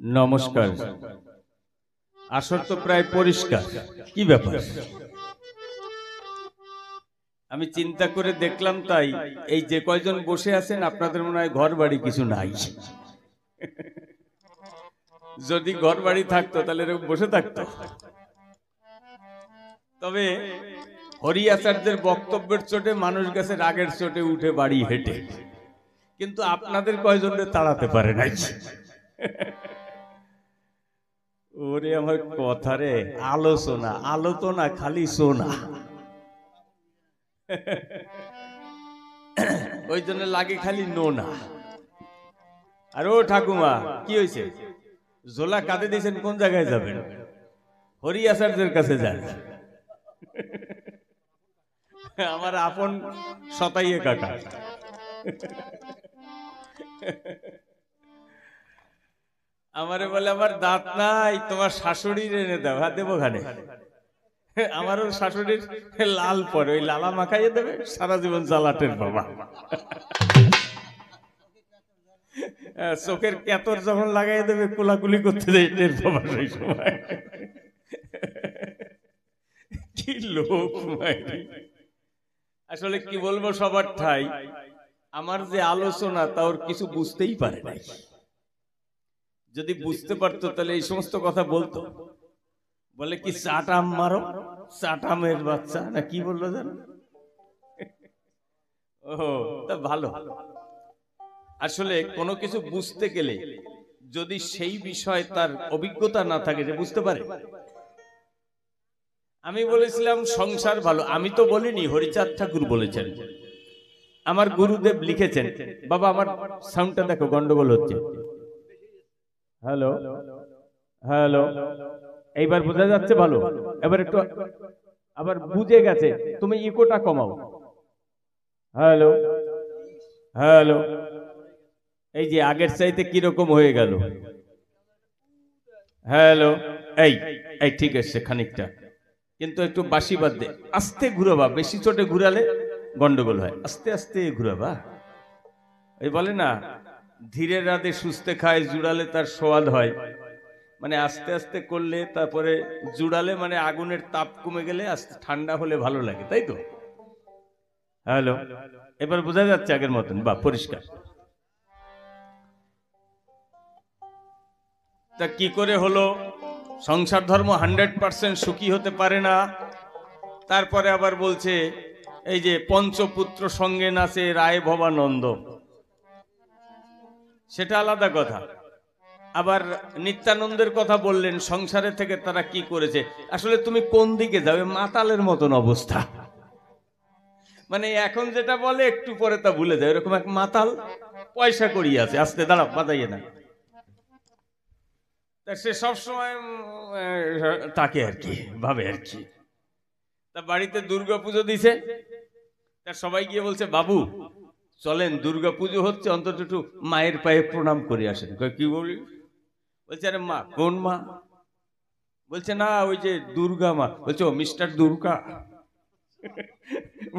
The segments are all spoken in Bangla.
নমস্কার। আসর তো প্রায় পরিষ্কার, কি ব্যাপার? আমি চিন্তা করে দেখলাম, তাই এই যে কয়জন বসে আছেন আপনাদের মনে হয় ঘর বাড়ি কিছু নাই। যদি ঘর বাড়ি থাকতো তাহলে এরকম বসে থাকতো। তবে হরি আচার্যের বক্তব্যের চোটে মানুষ গেছে রাগের চোটে উঠে বাড়ি হেঁটে, কিন্তু আপনাদের কয়জনের তাড়াতে পারে নাই। ওরে আমার কথা রে, আলোচনা আলোচনা খালি সোনা। ওই জন্য লাগে খালি নোনা। আর ও ঠাকুমা কি হয়েছে? জোলা কাঁদে দিয়েছেন, কোন জায়গায় যাবেন? হরি আচার্যের কাছে যান। আমার আপন শতাইয়ে কাকা। আমারে বলে আমার দাঁত নাই, তোমার শাশুড়ির এনে দাও। হ্যাঁ দেবো খানে। আমারও শাশুড়ির লাল পরে, ওই লালা মাখাইয়ে দেবে, সারা জীবন জ্বালাটের বাবা। চোখের কেতর যখন লাগাই দেবে, কোলাকুলি করতে দেয় টের বাবা সেই সময়। কি লোক! আসলে কি বলবো, সবার ঠাই আমার যে আলোচনা তা ওর কিছু বুঝতেই পারে নাই। যদি বুঝতে পারতো তাহলে এই সমস্ত কথা বলতো। বলে কি চাটাম মারো, চাটামের বাচ্চা না কি বললো জানো? ও তা ভালো। আসলে কোনো কিছু বুঝতে গেলে যদি সেই বিষয় তার অভিজ্ঞতা না থাকে, যে বুঝতে পারে। আমি বলেছিলাম সংসার ভালো, আমি তো বলিনি, হরিচাঁদ ঠাকুর বলেছেন। আমার গুরুদেব লিখেছেন। বাবা আমার সাউন্ডটা দেখো, গন্ডগোল হচ্ছে। হ্যালো হ্যালো, এইবার বোঝা যাচ্ছে ভালো? এবার একটু আবার বুঝে গেছে, তুমি ইকোটা কমাও। হ্যালো হ্যালো, এই যে আগের চাইতে কিরকম হয়ে গেল। হ্যালো, এই এই ঠিক আছে খানিকটা, কিন্তু একটু বাঁশি বাদ দে, আস্তে ঘুরাবা, বেশি চোটে ঘুরালে গন্ডগোল হয়, আস্তে আস্তে ঘুরাবা। এই বলে না, ধীরে রাধে সুস্থে খায়, জুড়ালে তার সোয়াদ হয়। মানে আস্তে আস্তে করলে, তারপরে জুড়ালে মানে আগুনের তাপ কমে গেলে আস্তে ঠান্ডা হলে ভালো লাগে, তাই তো? হ্যালো, এবার বোঝা যাচ্ছে আগের মতন? বা পরিষ্কার। তা কি করে হলো? সংসার ধর্ম 100% সুখী হতে পারে না। তারপরে আবার বলছে এই যে পঞ্চপুত্র সঙ্গে নাচে রায় ভবানন্দ, সেটা আলাদা কথা। আবার নিত্যানন্দের কথা বললেন, সংসারে থেকে তারা কি করেছে। আসলে তুমি কোন দিকে যাবে? মাতালের মতন অবস্থা। মানে এখন যেটা বলে একটু পরে তা ভুলে যায়, এরকম এক মাতাল পয়সা করিয়ে আছে। আস্তে দাঁড়াও, বাজাইয়ে না। তা সে সবসময় তাকে আর কি ভাবে আর কি। তা বাড়িতে দুর্গা পুজো দিছে, তা সবাই গিয়ে বলছে বাবু চলেন, দুর্গা পুজো হচ্ছে, অন্তত একটু মায়ের পায়ে প্রণাম করে আসেন। কি বলি? বলছে আরে মা, কোন মা? বলছে না ওই যে দুর্গা মা। বলছে ও মিস্টার দুর্গা?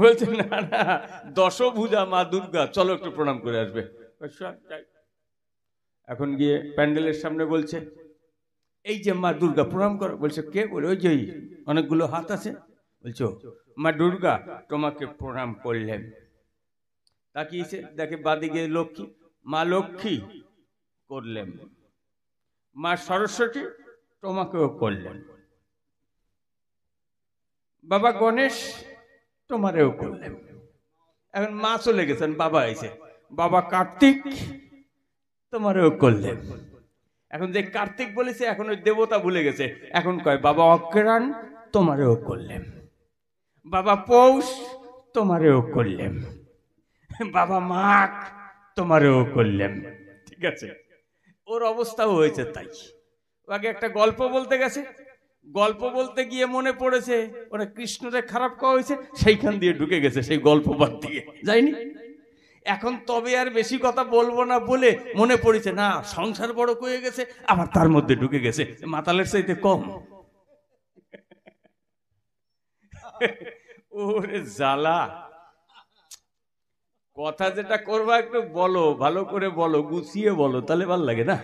বলছে না না, দশভুজা মা দুর্গা, চলো একটু প্রণাম করে আসবে। এখন গিয়ে প্যান্ডেলের সামনে বলছে এই যে মা দুর্গা প্রণাম করো। বলছে কে? বলে ওই যে অনেকগুলো হাত আছে। বলছো মা দুর্গা তোমাকে প্রণাম করলেন। তাকিয়েছে, দেখে বাদিকে লক্ষ্মী, মা লক্ষ্মী করলেন। মা সরস্বতী তোমাকেও করলেন। বাবা গণেশ তোমারেও করলেন। এখন মা চলে গেছেন, বাবা এসে, বাবা কার্তিক তোমারেও করলেন। এখন যে কার্তিক বলেছে, এখন ওই দেবতা ভুলে গেছে, এখন কয় বাবা অগ্রাণ তোমারেও করলেন, বাবা পৌষ তোমারেও করলেন, বাবা মাঘ তোমারেও করলেন। ঠিক আছে, ওর অবস্থাও হয়েছে তাই। আগে একটা গল্প বলতে গেছে, গল্প বলতে গিয়ে মনে পড়েছে ওরা কৃষ্ণরে খারাপ কওয়া হয়েছে, সেইখান দিয়ে ঢুকে গেছে, সেই গল্প বাদ দিয়ে যায়নি। এখন তবে আর বেশি কথা বলবো না বলে মনে পড়েছে, না সংসার বড় হয়ে গেছে, আবার তার মধ্যে ঢুকে গেছে, মাতালের চাইতে কম। ওরে জ্বালা! কথা যেটা করবা একটু বলো, ভালো করে বলো, গুছিয়ে বলো, তাহলে ভাল লাগে না?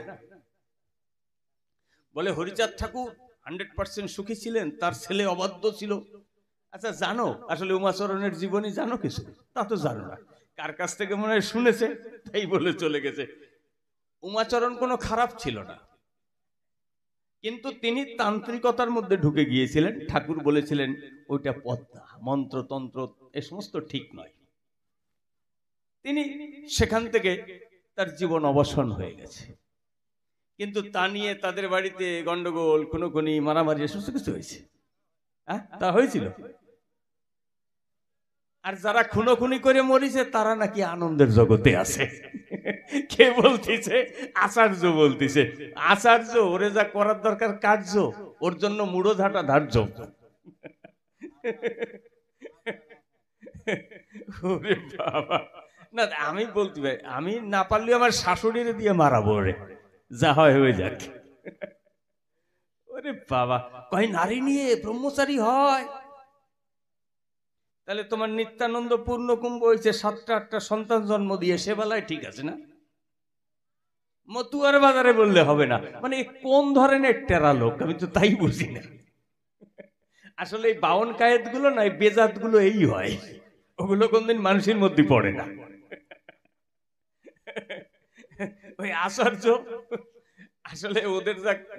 বলে হরিচাঁদ ঠাকুর 100% সুখী ছিলেন, তার ছেলে অবাধ্য ছিল। আচ্ছা জানো আসলে উমাচরণের জীবনী জানো কিছু? তা তো জানো না, কার কাছ থেকে মনে হয় শুনেছে তাই বলে চলে গেছে। উমাচরণ কোনো খারাপ ছিল না, কিন্তু তিনি তান্ত্রিকতার মধ্যে ঢুকে গিয়েছিলেন। ঠাকুর বলেছিলেন ওইটা পদ্মা, মন্ত্রতন্ত্র এ সমস্ত ঠিক নয়। তিনি সেখান থেকে তার জীবন অবসান হয়ে গেছে। কিন্তু তা নিয়ে তাদের বাড়িতে গন্ডগোল, খুনোখুনি, মারামারি সমস্ত কিছু হয়েছে। হ্যাঁ, তা হয়েছিল। আর যারা খুনোখুনি করে মরিছে তারা নাকি আনন্দের জগতে আছে। কে বলতেছে? আচার্য বলতেছে। আচার্য, ওরে যা করার দরকার কার্য, ওর জন্য মুড়ো ঝাঁটা ধার্য। ওরে বাবা, না আমি বলতে ভাই, আমি না পারলে আমার শাশুড়ির দিয়ে মারাবো রে, যা হয় হয়ে যাক। ওরে বাবা, কয় নারী নিয়ে ব্রহ্মচারী হয়? তাহলে তোমার নিত্যানন্দ পূর্ণকুম্ভ হয়েছে 7টা-8টা সন্তান জন্ম দিয়ে, সে বেলায় ঠিক আছে না? মতুয়ার বাজারে বললে হবে না, মানে কোন ধরনের টেরা লোক আমি তো তাই বুঝি না। আসলে এই বাউন কায়েত গুলো না, বেজাত গুলো এই হয়, ওগুলো কোনদিন মানুষের মধ্যে পড়ে না। ওই আচার্য আসলে ওদের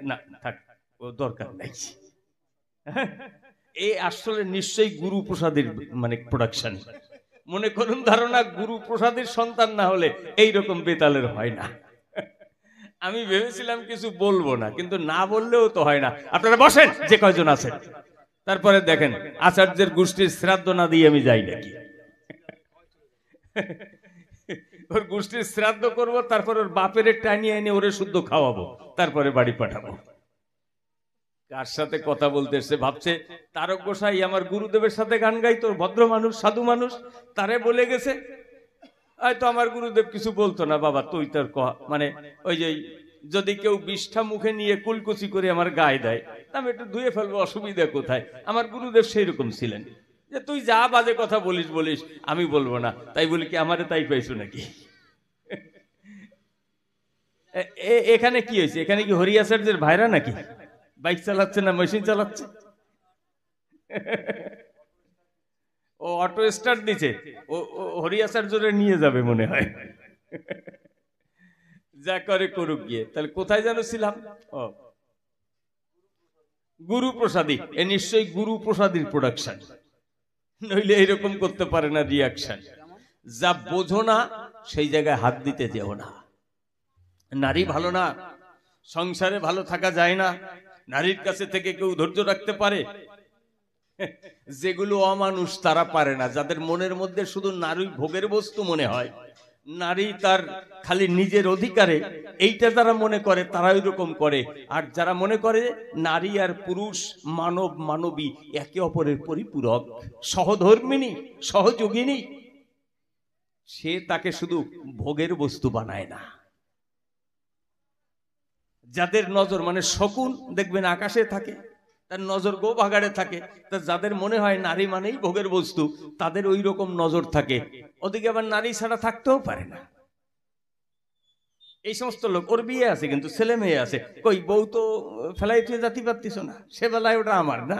না থাক, ও দরকার নাই। এই আসলে নিশ্চয়ই গুরু প্রসাদের মানে প্রোডাকশন। মনে করুন ধারণা গুরু প্রসাদের সন্তান না হলে এইরকম বেতালের হয় না। আমি ভেবেছিলাম কিছু বলবো না, কিন্তু না বললেও তো হয় না। আপনারা বসেন যে কয়জন আছেন, তারপরে দেখেন আচার্যের গোষ্ঠীর শ্রাদ্ধ না দিয়ে আমি যাই নাকি। ওর গোষ্ঠীর শ্রাদ্ধ করব, তারপর ওর বাপের টানিয়ে এনে ওরে শুদ্ধ খাওয়াবো, তারপরে বাড়ি পাঠাবো। কার সাথে কথা বলতে এসছে ভাবছে তারক গোসাই আমার গুরুদেবের সাথে গান গাইতো, ভদ্র মানুষ, সাধু মানুষ, তারে বলে গেছে। হয়তো আমার গুরুদেব কিছু বলতো না, বাবা তুই তোর মানে ওই যে যদি কেউ বিষ্ঠা মুখে নিয়ে কুলকুচি করে আমার গায়ে দেয়, আমি একটু ধুয়ে ফেলবো, অসুবিধা কোথায়? আমার গুরুদেব সেই রকম ছিলেন যে তুই যা বাজে কথা বলিস বলিস, আমি বলবো না। তাই বলি কি আমারে তাই পাইছো নাকি? এখানে কি হয়েছে? এখানে কি হরিয়াচার্যের ভাইরা নাকি বাইক চালাচ্ছে না মেশিন চালাচ্ছে? ও অটো স্টার্ট দিছে, ও হরিয়াচার্যরে নিয়ে যাবে মনে হয়। যা করে করুক গিয়ে। তাহলে কোথায় যেন ছিলাম? ও গুরু প্রসাদী, এ নিশ্চয়ই গুরু প্রসাদীর প্রোডাকশন, নইলে এরকম করতে পারে না রিয়াকশন। যা বোঝো না সেই জায়গায় হাত দিতে যেও না। নারী ভালো না, সংসারে ভালো থাকা যায় না। নারীর কাছে থেকে কেউ ধৈর্য রাখতে পারে? যেগুলো অমানুষ তারা পারে না। যাদের মনের মধ্যে শুধু নারী ভোগের বস্তু মনে হয়, নারী তার খালি নিজের অধিকারে, এইটা যারা মনে করে তারা ওইরকম করে। আর যারা মনে করে নারী আর পুরুষ মানব মানবী, একে অপরের পরিপূরক, সহধর্মিনী, সহযোগিনী, সে তাকে শুধু ভোগের বস্তু বানায় না। যাদের নজর মানে শকুন দেখবেন আকাশে থাকে, তার নজর গো ভাগাড়ে থাকে। তা যাদের মনে হয় নারী মানেই ভোগের বস্তু, তাদের ওই রকম নজর থাকে। ওদিকে আবার নারী ছাড়া থাকতেও পারে না। এই সমস্ত লোক, ওর বিয়ে আছে কিন্তু ছেলে মেয়ে আছে, কই বউ তো ফেলাই তুই জাতি পারতিস না, সে বেলায় ওটা আমার না।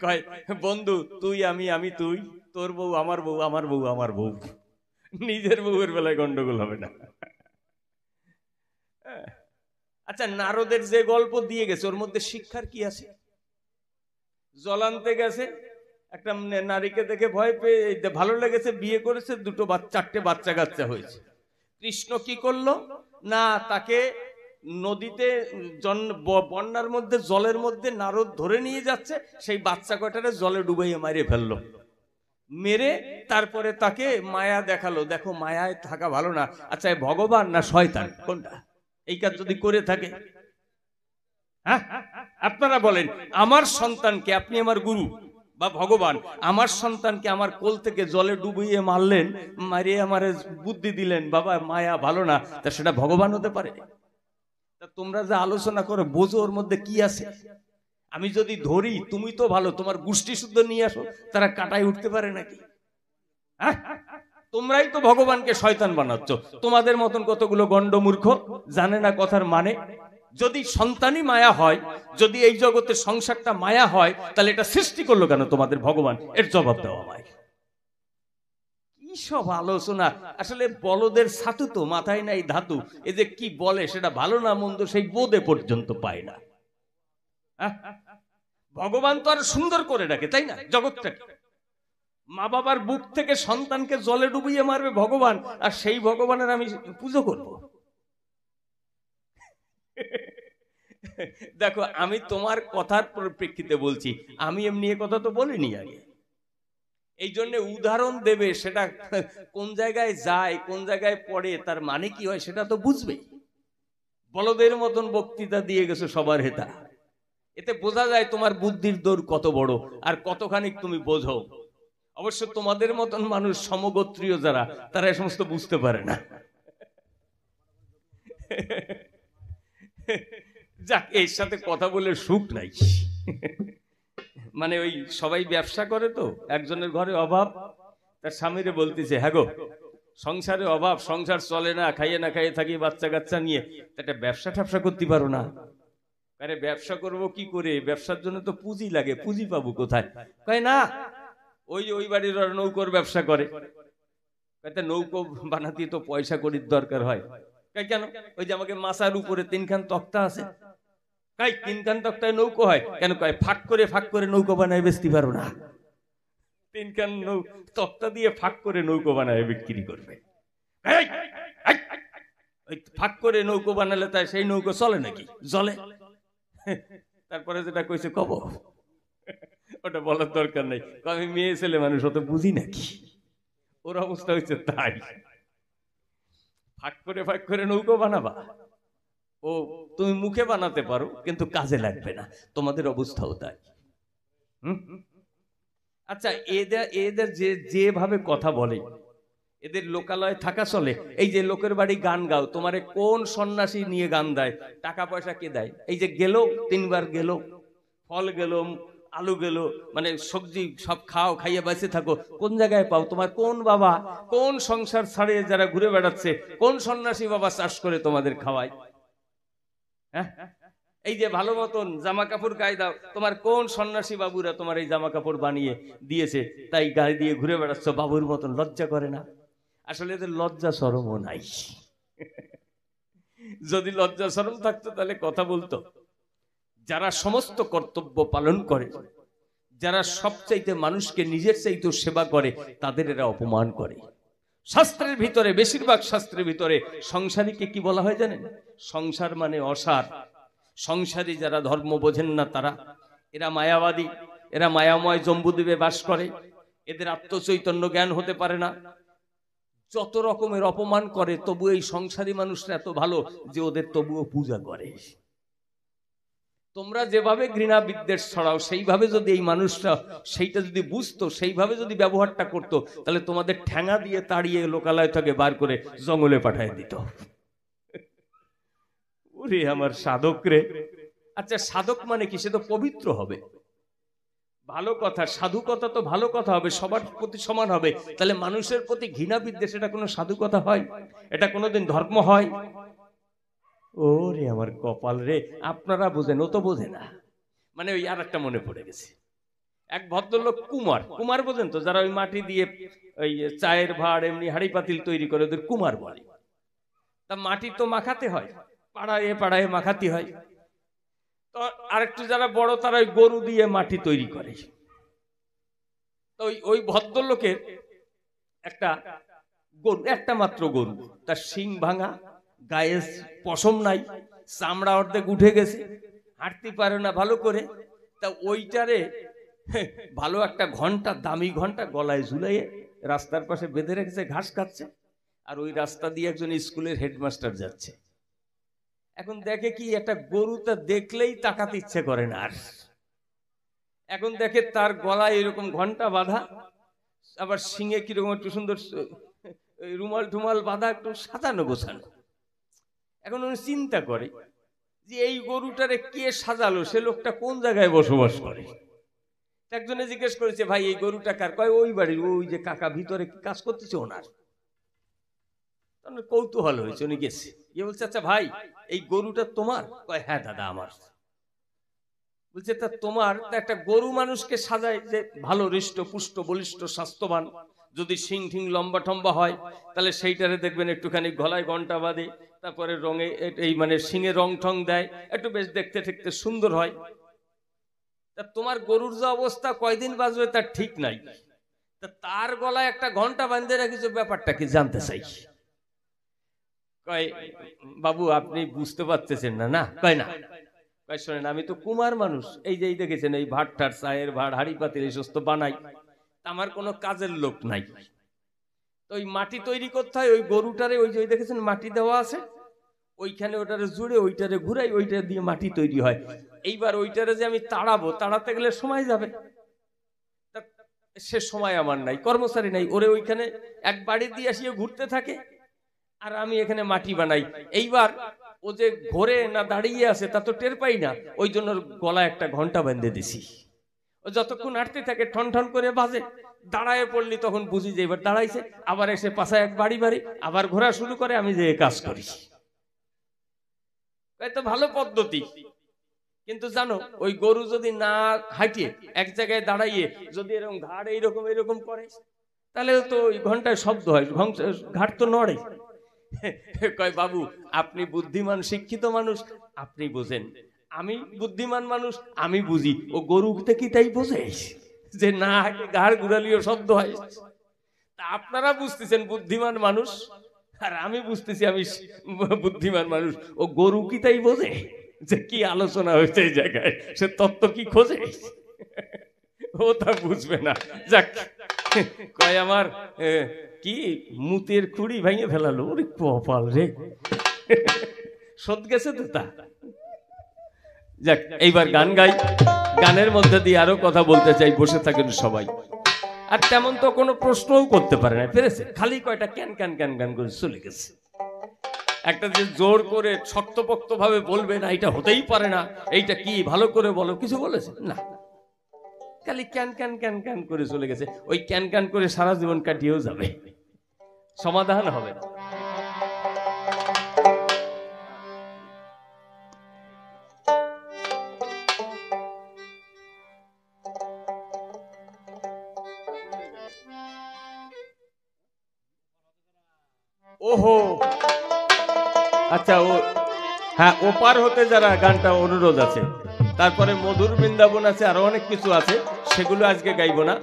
কয় বন্ধু তুই আমি, আমি তুই, তোর বউ আমার বউ, আমার বউ আমার বউ, নিজের বউয়ের বেলায় গন্ডগোল হবে না। আচ্ছা, নারদের যে গল্প দিয়ে গেছে ওর মধ্যে শিক্ষার কি আছে? জল আনতে গেছে, একটা নারীকে দেখে ভয় পেয়ে ভালো লেগেছে, বিয়ে করেছে, 4টে বাচ্চা কাচ্চা হয়েছে। কৃষ্ণ কি করলো না, তাকে নদীতে বন্যার মধ্যে জলের মধ্যে নারদ ধরে নিয়ে যাচ্ছে, সেই বাচ্চা কটারে জলে ডুবাইয়ে মারিয়ে ফেললো। মেরে তারপরে তাকে মায়া দেখালো, দেখো মায়ায় থাকা ভালো না। আচ্ছা, ভগবান না শয়তান কোনটা? এই কাজ যদি করে থাকে, হ্যাঁ আপনারা বলেন, আমার সন্তানকে, আপনি আমার গুরু বা ভগবান, আমার সন্তানকে আমার কোল থেকে জলে ডুবিয়ে মারলেন, মারিয়ে আমারে বুদ্ধি দিলেন বাবা মায়া ভালো না, তা সেটা ভগবান হতে পারে? তা তোমরা যে আলোচনা করো বোঝো ওর মধ্যে কি আছে? আমি যদি ধরি তুমি তো ভালো, তোমার গোষ্ঠী শুদ্ধ নিয়ে আসো, তারা কাটায় উঠতে পারে নাকি? হ্যাঁ, তোমরাই তো ভগবানকে শয়তান বানাচ্ছ। তোমাদের মতন কতগুলো গন্ডমূর্খ জানে না কথার মানে, যদি সন্তানই মায়া হয়, যদি এই জগতের সংসারটা মায়া হয়, তাহলে এটা সৃষ্টি করলো কেন তোমাদের ভগবান? এর জবাব দাও আমায়। কি সব আলোচনা! আসলে বলদের ছাতু তো, মাথায় নাই ধাতু। এ যে কি বলে সেটা ভালো না মন্দ সেই বোধে পর্যন্ত পায় না। ভগবান তো আর সুন্দর করে রাখে, তাই না জগৎটাকে? মা বাবার বুক থেকে সন্তানকে জলে ডুবিয়ে মারবে ভগবান, আর সেই ভগবানের আমি পুজো করব? দেখো, আমি তোমার কথার পরিপ্রেক্ষিতে বলছি, আমি এমনি এ কথা তো বলিনি আগে। এই জন্য উদাহরণ দেবে, সেটা কোন জায়গায় যায়, কোন জায়গায় পড়ে, তার মানে কি হয় সেটা তো বুঝবে। বলদের মতন বক্তৃতা দিয়ে গেছে সবার হেতা। এতে বোঝা যায় তোমার বুদ্ধির দৌড় কত বড় আর কতখানি তুমি বোঝো। অবশ্য তোমাদের মতন মানুষ সমগোত্রীয় যারা, তারা এই সমস্ত বুঝতে পারে না। যাক, এর সাথে কথা বলে সুখ নাই। মানে ওই সবাই ব্যবসা করে তো, একজনের ঘরে অভাব, তার স্বামীরে বলতেছে, হ্যাঁ গো, সংসারে অভাব, সংসার চলে না, খাইয়ে না খাইয়ে থাকি বাচ্চা কাচ্চা নিয়ে, একটা ব্যবসা ট্যাবসা করতে পারো না? আরে ব্যবসা করব কি করে, ব্যবসার জন্য তো পুঁজি লাগে, পুঁজি পাবো কোথায়? কয় না, ওই বাড়ির নৌকোর ব্যবসা করে। নৌকো বানাতে তো পয়সা কড়ির দরকার হয়। কেন? ওই যে আমাকে মাথার উপরে তিনখান তক্তা আছে, তাই তিনখান তক্তায় নৌকো হয় কেন? কয় ফাঁক করে নৌকো বানায় বেচতে পারো না? তিনখান তক্তা দিয়ে ফাঁক করে নৌকো বানায় বিক্রি করবে। ওই ফাঁক করে নৌকো বানালে তাই সেই নৌকো চলে নাকি? জলে। তারপরে যেটা কইছে কব, ওটা বলার দরকার নেই। আমি মেয়ে ছেলে মানুষ, অত বুঝি নাকি? ওর অবস্থা হচ্ছে তাই। ফাঁক করে নৌকো বানাবা, ও তুমি মুখে বানাতে পারো কিন্তু কাজে লাগবে না। তোমাদের অবস্থাও তাই। আচ্ছা, এদের যেভাবে কথা বলে, এদের লোকালয়ে থাকা চলে। এই যে লোকের বাড়ি গান গাও, তোমারে কোন সন্ন্যাসী নিয়ে গান দেয়? টাকা পয়সা কে দেয়? এই যে গেল, 3 বার গেল, ফল গেল, আলু গেল, মানে সবজি সব খাও, খাইয়ে বেঁচে থাকো, কোন জায়গায় পাও? তোমার কোন বাবা, কোন সংসার ছাড়িয়ে যারা ঘুরে বেড়াচ্ছে, কোন সন্ন্যাসী বাবা চাষ করে তোমাদের খাওয়ায়? হ্যাঁ, এই যে ভালো মতন জামা কাপড় গায়ে দাও, তোমার কোন সন্ন্যাসী বাবুরা তোমার এই জামা কাপড় বানিয়ে দিয়েছে, তাই গায়ে দিয়ে ঘুরে বেড়াচ্ছ বাবুর মতন? লজ্জা করে না? আসলে এদের লজ্জা শরমও নাই। যদি লজ্জা শরম থাকতো তাহলে কথা বলতো। যারা সমস্ত কর্তব্য পালন করে, যারা সবচাইতে মানুষকে নিজের চাইতে সেবা করে, তাদের এরা অপমান করে। শাস্ত্রের ভিতরে, বেশিরভাগ শাস্ত্রের ভিতরে সংসারীকে কি বলা হয় জানেন? সংসার মানে অসার। সংসারী যারা ধর্ম বোঝেন না তারা, এরা মায়াবাদী, এরা মায়াময় জম্বুদ্বীপে বাস করে, এদের আত্মচৈতন্য জ্ঞান হতে পারে না। যত রকমের অপমান করে, তবু এই সংসারী মানুষরা এত ভালো যে ওদের তবুও পূজা করে। তোমরা যেভাবে ঘৃণা বিদ্বেষ ছড়াও, সেইভাবে যদি এই মানুষরা সেইটা যদি বুঝতো, সেইভাবে যদি ব্যবহারটা করতো, তাহলে তোমাদের ঠ্যাঙা দিয়ে তাড়িয়ে লোকালয় থেকে বার করে জঙ্গলে পাঠিয়ে দিত। ওরে আমার সাধক রে! আচ্ছা, সাধক মানে কি? সে তো পবিত্র হবে। ভালো কথা, সাধুকতা তো ভালো কথা হবে, সবার প্রতি সমান হবে। তাহলে মানুষের প্রতি ঘৃণা বিদ্বেষ, এটা কোনো সাধুকতা হয়? এটা কোনোদিন ধর্ম হয়? ওরে আমার কপাল রে! আপনারা বোঝেন, ও তো বোঝে না। মানে ওই আর একটা মনে পড়ে গেছে, এক ভদ্রলোক কুমার বোঝেন তো, যারা ওই মাটি দিয়ে ওই চায়ের ভাড় এমনি হাড়ি পাতিল তৈরি করে, ওদের কুমার বলে। তা মাটি তো মাখাতে হয়, পাড়ায় পাড়ায় মাখাতে হয়। তো আরেকটু যারা বড়, তারা ওই গরু দিয়ে মাটি তৈরি করে। তো ওই ভদ্রলোকের একটা মাত্র গরু, তার শিং ভাঙা, গায়ে পশম নাই, চামড়া অর্ধেক উঠে গেছে, হাঁটতে পারে না ভালো করে। তা ওইটারে ভালো একটা ঘন্টা, দামি ঘন্টা গলায় ঝুলাইয়ে রাস্তার পাশে বেঁধে রেখেছে, ঘাস খাচ্ছে। আর ওই রাস্তা দিয়ে একজন স্কুলের হেডমাস্টার যাচ্ছে। এখন দেখে কি, একটা গরুটা দেখলেই তাকাতে ইচ্ছে করে না আর। এখন দেখে তার গলায় এরকম ঘন্টা বাঁধা, আবার শিঙে কিরকম একটু সুন্দর রুমাল টুমাল বাঁধা, একটু সাজানো গোছানো। এখন উনি চিন্তা করে যে এই গরুটারে কে সাজালো, সে লোকটা কোন জায়গায় বসবাস করে। একজনে জিজ্ঞেস করেছে, ভাই এই গরুটা কার? কয় ওই বাড়ির, ওই যে কাকা ভিতরে কাজ করতেছে ওনার। কৌতূহল হয়েছে, উনি গেছে। ইয়ে বলছে আচ্ছা ভাই এই গরুটা তোমার? কয় হ্যাঁ দাদা আমার। বলছে তা তোমার একটা গরু মানুষকে সাজায় যে ভালো হৃষ্ট পুষ্ট বলিষ্ঠ স্বাস্থ্যবান, যদি শিং ঠিং লম্বা টম্বা হয় তাহলে সেইটারে দেখবেন একটুখানি গলায় ঘন্টা বাঁধে, তারপরে রঙে এই মানে শিঙে রং ঠং দেয়, একটু বেশ দেখতে দেখতে সুন্দর হয়। তা তোমার গরুর যে অবস্থা কয়দিন বাঁচবে তার ঠিক নাই, তা তার গলায় একটা ঘন্টা বাঁধে রেখেছো, ব্যাপারটা কি জানতে চাই। কয় বাবু আপনি বুঝতে পারতেছেন না? না কয় না। কয় শোনেন আমি তো কুমার মানুষ, এই যে দেখেছেন এই ভাত ঠাট চায়ের ভাট হাড়ি পাতিল এই সমস্ত বানাই, আমার কোনো কাজের লোক নাই। তো ওই মাটি তৈরি করতে হয়, ওই গরুটারে ওই যে দেখেছেন মাটি দেওয়া আছে, ওইখানে ওটারে জুড়ে ওইটারে ঘুরাই, ওইটা দিয়ে মাটি তৈরি হয়। এইবার ওইটারে যে আমি তাড়াবো, তাড়াতে গেলে সময় যাবে, সে সময় আমার নাই, কর্মচারী নাই, ওরে ওইখানে এক বাড়ি দিয়ে আসিয়ে ঘুরতে থাকে আর আমি এখানে মাটি বানাই। এইবার ও যে ঘোরে না দাঁড়িয়ে আছে তা তো টের পাই না, ওই জন্য গলায় একটা ঘন্টা বেঁধে দিছি। ও যতক্ষণ হাঁটতে থাকে ঠন ঠন করে বাজে, দাঁড়ায় পড়লি তখন বুঝি যে এবার দাঁড়াইছে, আবার এসে পাশায় এক বাড়ি বাড়ি আবার ঘোরা শুরু করে, আমি যে কাজ করি। তো ভালো পদ্ধতি, কিন্তু জানো ওই গরু যদি না হাঁটিয়ে এক জায়গায় দাঁড়াইয়ে যদি এরকম ঘাড় এইরকম এইরকম করে তাহলে তো ওই ঘন্টায় শব্দ হয়, ঘাট তো নড়ে। কয় বাবু আপনি বুদ্ধিমান শিক্ষিত মানুষ, আপনি বোঝেন, আমি বুদ্ধিমান মানুষ, আমি বুঝি। ও গরুতে কি তাই বোঝে যে না ঘাড় ঘুরালিও শব্দ হয়? তা আপনারা বুঝতেছেন বুদ্ধিমান মানুষ, আর আমি বুঝতেছি আমি বুদ্ধিমান মানুষ। ও গরু কি তাই বোঝে যে কি আলোচনা হয়েছে এই জায়গায়, সে তত্ত্ব কি খোঁজে? ও তা বুঝবে না। যাক, কয় আমার কি মুতের খুঁড়ি ভেঙে ফেলালো, ওরে কপাল রে, শোধ গেছে তো তা। যাক, এইবার গান গাই, গানের মধ্যে দিয়ে আরো কথা বলতে চাই, বসে থাকেন সবাই। আর তেমন তো কোনো প্রশ্নও করতে পারে না, পেরেছে, খালি কয়টা ক্যান ক্যান ক্যান ক্যান করে চলে গেছে। একটা যে জোর করে শক্তপোক্ত ভাবে বলবে না এটা হতেই পারে না, এইটা কি ভালো করে বলো, কিছু বলেছে না, খালি ক্যান ক্যান ক্যান ক্যান করে চলে গেছে। ওই ক্যান ক্যান করে সারা জীবন কাটিয়েও যাবে, সমাধান হবে না। ওহো আচ্ছা, ও হ্যাঁ, ওপার হতে যারা গানটা অনুরোধ আছে, তারপরে মধুর বৃন্দাবন আছে, আরো অনেক কিছু আছে, সেগুলো আজকে গাইবো না।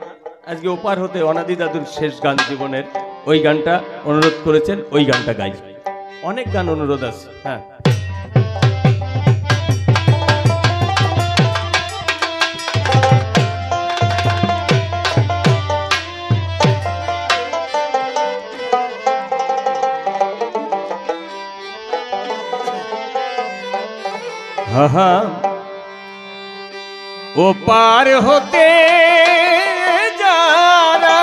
আজকে ওপার হতে অনাদি দাদুর শেষ গান জীবনের, ওই গানটা অনুরোধ করেছেন, ওই গানটা গাই। অনেক গান অনুরোধ আছে। হ্যাঁ, ও পার হতে যারা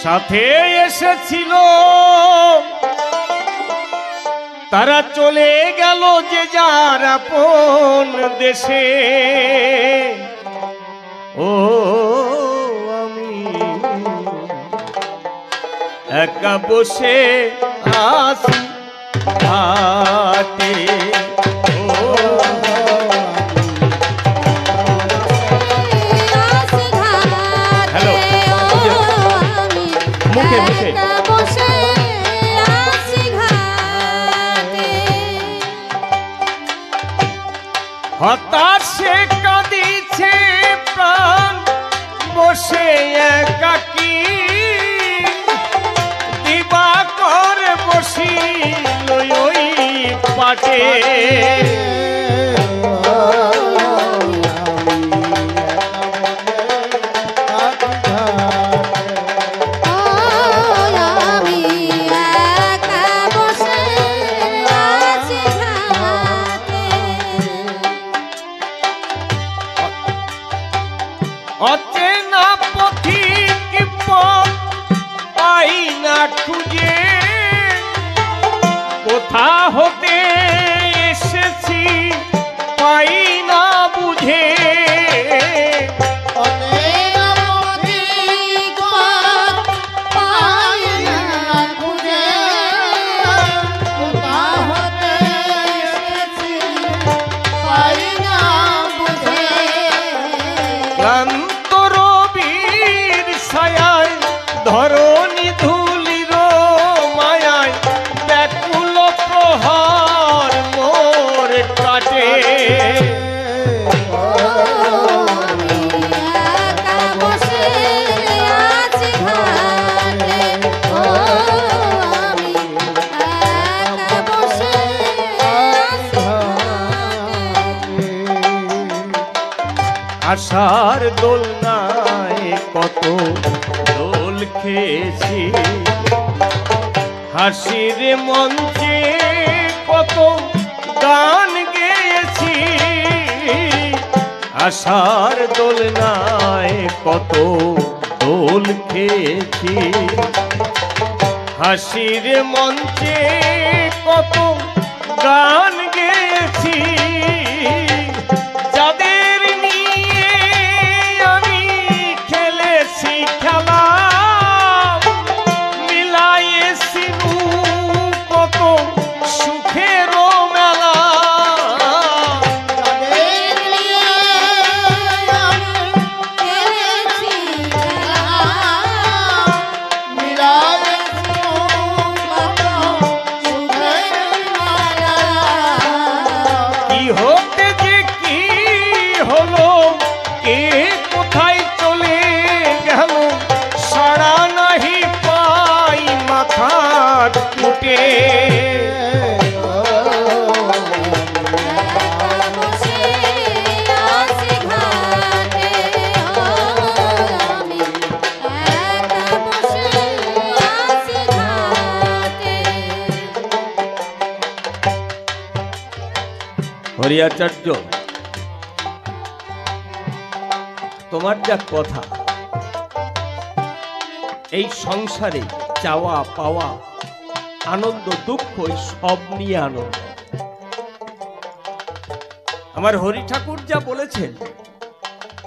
সাথে এসেছিল তারা চলে গেল যে যার আপন দেশে। ও আমি একা বসে আছি ঘাটে, হ্যালো মুখে মুখে হতাশে কাঁদিছে প্রাণ বসে একাকী, দিবাকর বসিল ওই পাটে। অচেনা পথিক পথ পাই না খুঁজে, কোথা হতে এসেছি পাই না বুঝে। অচেনা পথিক পথ পাই না খুঁজে, আশার দোলনায় কত দোল খেয়েছি, হাসির মঞ্চে কত গান গেয়েছি, আশার দোলনায় কত দোল খেয়েছি, হাসির মঞ্চে কত গান গেয়েছি, যাদের নিয়ে আমি খেলেছি খেলা, মিলাইছি কত সুখের মেলা, হতে যে কি হলো, কে কোথায় চলে গেল, সাড়া নাহি পাই মাথার মুটে, হরিয়াচার্য তোমার যা কথা, এই সংসারে চাওয়া পাওয়া আনন্দ দুঃখ সব নিয়ে আনন্দ। আমার হরি ঠাকুর যা বলেছেন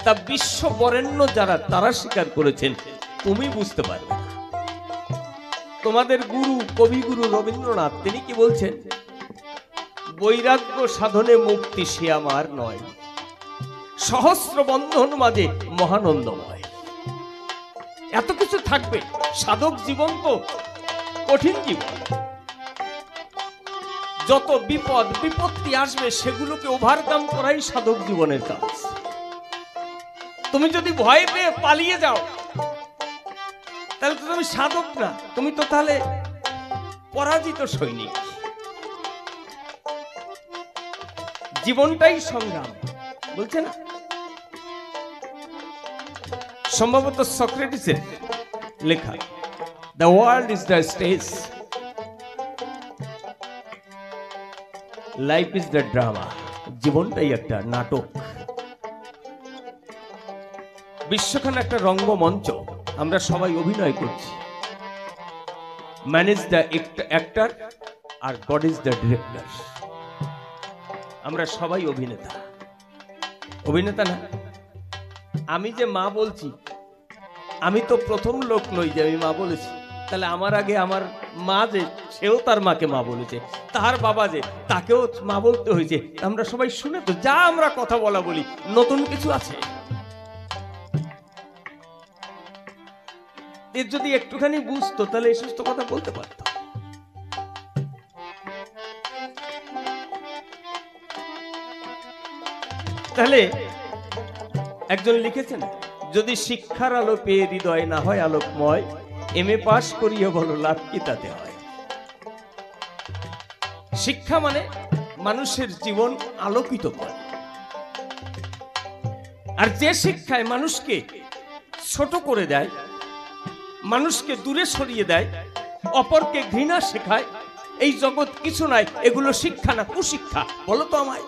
তা বিশ্ব বরেণ্য যারা তারা স্বীকার করেছেন, তুমি বুঝতে পারবে। তোমাদের গুরু কবিগুরু রবীন্দ্রনাথ তিনি কি বলছেন, বৈরাগ্য সাধনে মুক্তি সে আমার নয়, সহস্র বন্ধন মাঝে মহানন্দময়। এত কিছু থাকবে, সাধক জীবন তো কঠিন জীবন, যত বিপদ বিপত্তি আসবে সেগুলোকে ওভারকাম করাই সাধক জীবনের কাজ। তুমি যদি ভয় পেয়ে পালিয়ে যাও তাহলে তো তুমি সাধক না, তুমি তো তাহলে পরাজিত সৈনিক। জীবনটাই সংগ্রাম, বলছে না? সম্ভবত সক্রেটিসের লেখা, the world is the stage, life is the drama. জীবনটাই একটা নাটক, বিশ্বখান একটা রঙ্গমঞ্চ, আমরা সবাই অভিনয় করছি। ম্যান ইজ দ্য অ্যাক্টর আর গড ইজ দ্য ডিরেক্টর। আমরা সবাই অভিনেতা, অভিনেতা না? আমি যে মা বলছি, আমি তো প্রথম লোক নই যে আমি মা বলেছি। তাহলে আমার আগে আমার মা যে, সেও তার মাকে মা বলেছে, তার বাবা যে, তাকেও মা বলতে হয়েছে। আমরা সবাই শুনে তো যা আমরা কথা বলা বলি, নতুন কিছু আছে? এর যদি একটুখানি বুঝতো তাহলে এই সমস্ত কথা বলতে পারতো। তাহলে একজন লিখেছেন, যদি শিক্ষার আলো পেয়ে হৃদয় না হয় আলোকময়, এমএ পাস করিয়ে বলো লাভ কি তাতে হয়। শিক্ষা মানে মানুষের জীবন আলোকিত করে, আর যে শিক্ষায় মানুষকে ছোট করে দেয়, মানুষকে দূরে সরিয়ে দেয়, অপরকে ঘৃণা শেখায়, এই জগৎ কিছু নাই, এগুলো শিক্ষা না, কুশিক্ষা। বলো তো আমায়।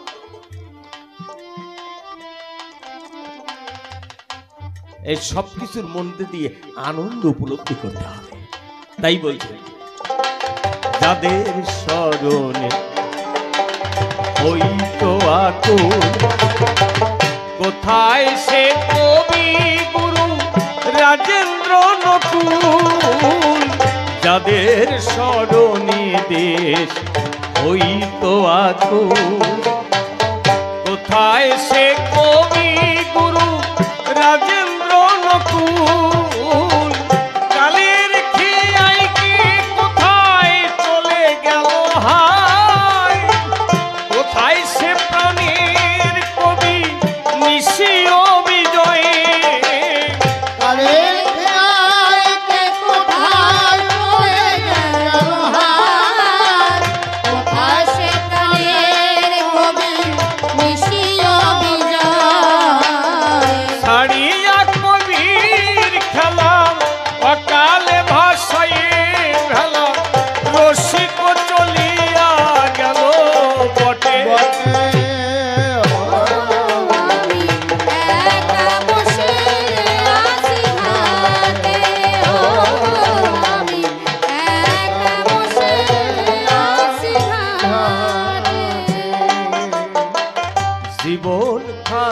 এই সব কিছুর মধ্যে দিয়ে আনন্দ উপলব্ধি করতে হবে। তাই বলছে, যাদের স্মরণে হইতো আকুল, কোথায় সে কবি গুরু রাজেন্দ্র নকুল, যাদের স্মরণে দেশ হইতো আকুল, কোথায় সে কবি গুরু রাজেন্দ্র নকুল, কালের খেয়াই কি কোথায় চলে গেল হায়, কোথায় সে প্রাণের কবি নিশিও বিজয়ে, কালের খেয়াই কে কোথায় চলে গেল হায়, কোথায় সে প্রাণের কবি নিশিও বিজয়ে।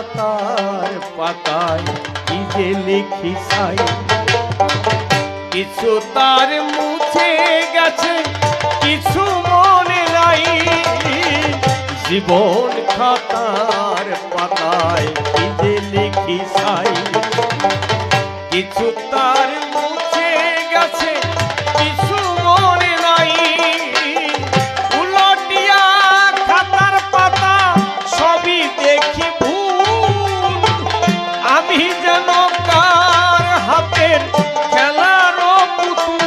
খাতার পাতায় কি যে লিখি চাই, কিছু তার মুছে গেছে কিছু মনে নাই, জীবন খাতার পাতায় কি যে লিখি চাই, কিছু তার মুছে গেছে কিছু মনে নাই, উলটিয়া খাতার পাতা সবই দেখি ভুল, আমি যেন কার হাতের খেলার পুতুল।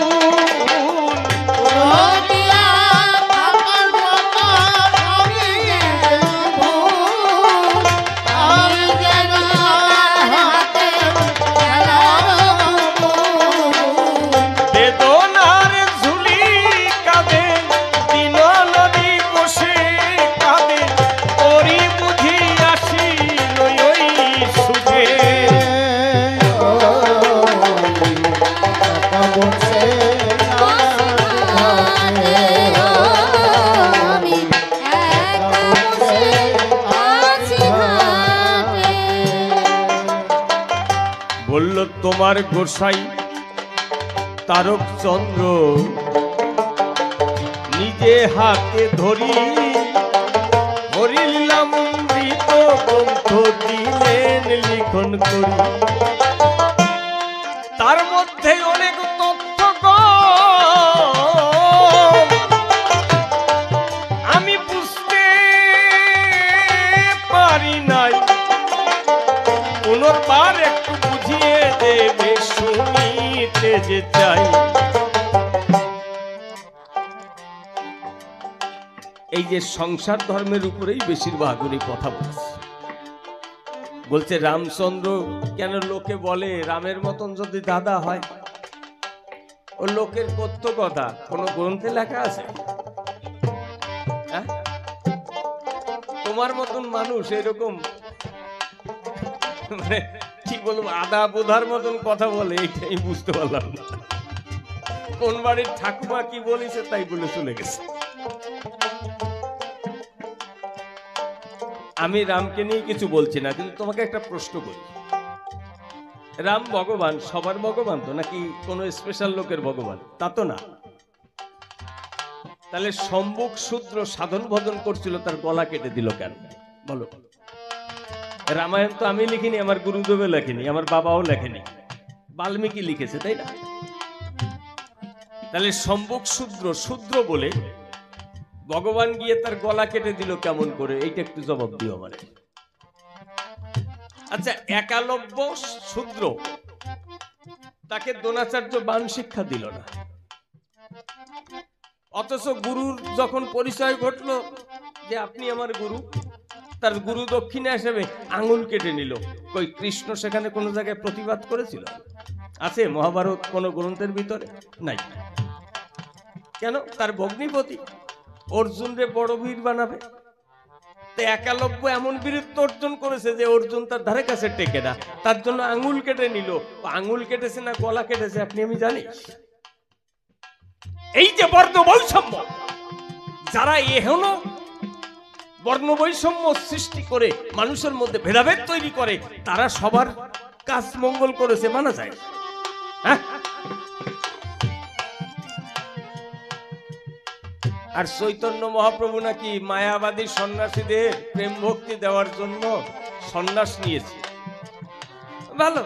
বলল তোমার গোসাই তারক চন্দ্র নিজে হাতে ধরি, হরিলামৃত গ্রন্থ দিলেন লিখন করি, তার মধ্যে অনেক তথ্য আমি বুঝতে পারি নাই, পুনর্বার একটু বুঝিয়ে দেবে শুনিতে যে চাই। এই যে সংসার ধর্মের উপরেই বেশিরভাগ উনি কথা বলছে। বলছে রামচন্দ্র কেন লোকে বলে রামের মতন যদি দাদা হয়, ও লোকের কথ্য কথা কোন গ্রন্থে লেখা আছে? তোমার মতন মানুষ এরকম মানে কি বলবো আদা বোধার মতন কথা বলে, এইটাই বুঝতে পারলাম না। কোন বাড়ির ঠাকুমা কি বলেছে তাই বলে চলে গেছে। আমি রামকে নিয়ে কিছু বলছি না, কিন্তু তোমাকে একটা প্রশ্ন করি, রাম ভগবান সবার ভগবান তো, নাকি কোন স্পেশাল লোকের ভগবান? তা তো না। তাহলে সম্মুখ শূদ্র সাধন ভজন করছিল, তার গলা কেটে দিল কেন বলো? রামায়ণ তো আমি লিখিনি, আমার গুরুদেবও লেখেনি, আমার বাবাও লেখেনি, বাল্মীকি লিখেছে, তাই না? তাহলে সম্মুখ শূদ্র শূদ্র বলে ভগবান গিয়ে তার গলা কেটে দিল কেমন করে? এইটা একটু জবাব দিও আমারে। আচ্ছা, একালব্য শূদ্র, তাকে দ্রোণাচার্য বাণ শিক্ষা দিল না, অথচ গুরুর যখন পরিচয় ঘটলো যে আপনি আমার গুরু, তার গুরু দক্ষিণা হিসেবে আঙুল কেটে নিল। কই কৃষ্ণ সেখানে কোনো জায়গায় প্রতিবাদ করেছিল? আছে মহাভারত কোন গ্রন্থের ভিতরে? নাই। কেন? তার ভগ্নিপতি অর্জুনরে বড় বীর বানাবে। তো একালব্য এমন বীরত্ব অর্জন করেছে যে অর্জুন তার ধারে কাছে টেকে না, তার জন্য আঙুল কেটে নিল। আঙুল কেটেছে না গলা কেটেছে আপনি আমি জানি। এই যে বর্ণ বৈষম্য, যারা এখনো বর্ণ বৈষম্য সৃষ্টি করে মানুষের মধ্যে ভেদাভেদ তৈরি করে, তারা সবার কাজ মঙ্গল করেছে মানা যায়? হ্যাঁ। আর চৈতন্য মহাপ্রভু নাকি মায়াবাদী সন্ন্যাসীদের প্রেম ভক্তি দেওয়ার জন্য সন্ন্যাস নিয়েছে। ভালো,